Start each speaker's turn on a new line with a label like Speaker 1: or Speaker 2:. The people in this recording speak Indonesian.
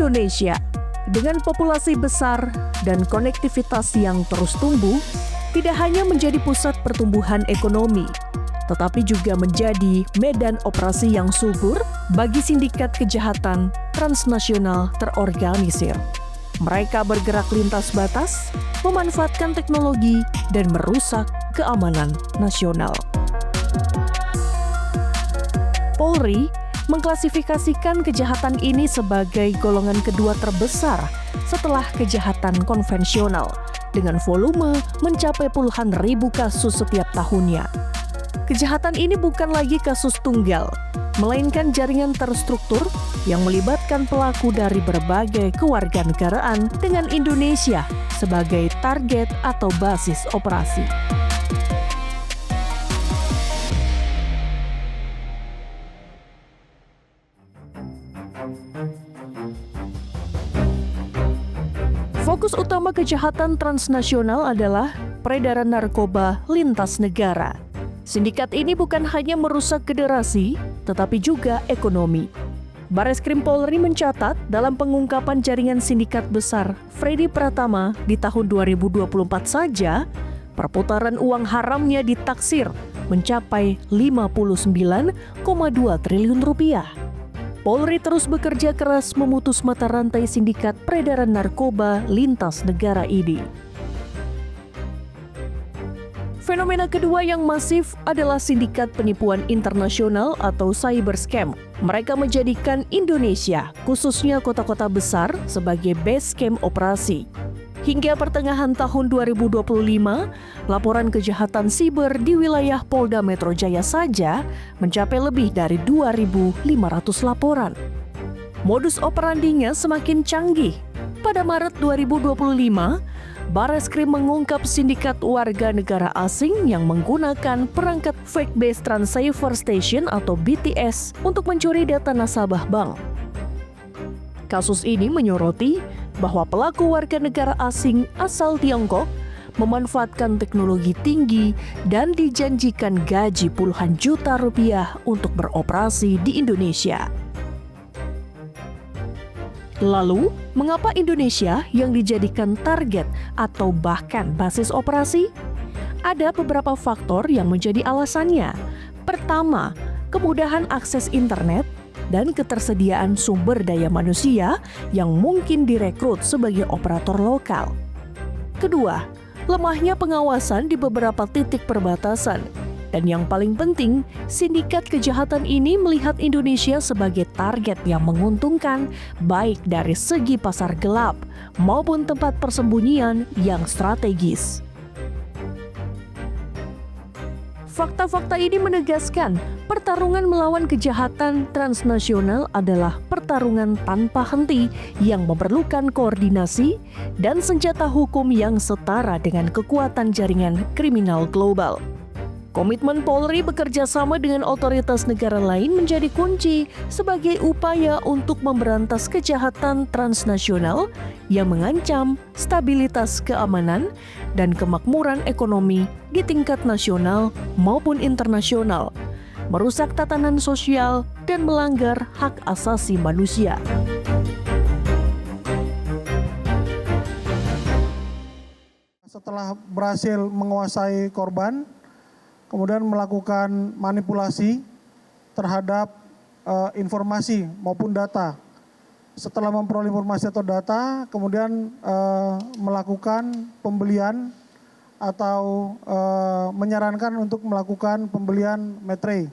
Speaker 1: Indonesia, dengan populasi besar dan konektivitas yang terus tumbuh, tidak hanya menjadi pusat pertumbuhan ekonomi, tetapi juga menjadi medan operasi yang subur bagi sindikat kejahatan transnasional terorganisir. Mereka bergerak lintas batas, memanfaatkan teknologi, dan merusak keamanan nasional. Polri mengklasifikasikan kejahatan ini sebagai golongan kedua terbesar setelah kejahatan konvensional, dengan volume mencapai puluhan ribu kasus setiap tahunnya. Kejahatan ini bukan lagi kasus tunggal, melainkan jaringan terstruktur yang melibatkan pelaku dari berbagai kewarganegaraan dengan Indonesia sebagai target atau basis operasi. Fokus utama kejahatan transnasional adalah peredaran narkoba lintas negara. Sindikat ini bukan hanya merusak generasi, tetapi juga ekonomi. Bareskrim Polri mencatat dalam pengungkapan jaringan sindikat besar Freddy Pratama di tahun 2024 saja, perputaran uang haramnya ditaksir mencapai 59,2 triliun rupiah. Polri terus bekerja keras memutus mata rantai sindikat peredaran narkoba lintas negara ini. Fenomena kedua yang masif adalah sindikat penipuan internasional atau cyber scam. Mereka menjadikan Indonesia, khususnya kota-kota besar, sebagai base camp operasi. Hingga pertengahan tahun 2025, laporan kejahatan siber di wilayah Polda Metro Jaya saja mencapai lebih dari 2.500 laporan. Modus operandinya semakin canggih. Pada Maret 2025, Bareskrim mengungkap sindikat warga negara asing yang menggunakan perangkat Fake Base Transceiver Station atau BTS untuk mencuri data nasabah bank. Kasus ini menyoroti bahwa pelaku warga negara asing asal Tiongkok memanfaatkan teknologi tinggi dan dijanjikan gaji puluhan juta rupiah untuk beroperasi di Indonesia. Lalu, mengapa Indonesia yang dijadikan target atau bahkan basis operasi? Ada beberapa faktor yang menjadi alasannya. Pertama, kemudahan akses internet dan ketersediaan sumber daya manusia yang mungkin direkrut sebagai operator lokal. Kedua, lemahnya pengawasan di beberapa titik perbatasan. Dan yang paling penting, sindikat kejahatan ini melihat Indonesia sebagai target yang menguntungkan baik dari segi pasar gelap maupun tempat persembunyian yang strategis. Fakta-fakta ini menegaskan pertarungan melawan kejahatan transnasional adalah pertarungan tanpa henti yang memerlukan koordinasi dan senjata hukum yang setara dengan kekuatan jaringan kriminal global. Komitmen Polri bekerja sama dengan otoritas negara lain menjadi kunci sebagai upaya untuk memberantas kejahatan transnasional yang mengancam stabilitas keamanan dan kemakmuran ekonomi di tingkat nasional maupun internasional, merusak tatanan sosial, dan melanggar hak asasi manusia.
Speaker 2: Setelah berhasil menguasai korban, kemudian melakukan manipulasi terhadap informasi maupun data. Setelah memperoleh informasi atau data, kemudian melakukan pembelian atau menyarankan untuk melakukan pembelian materai.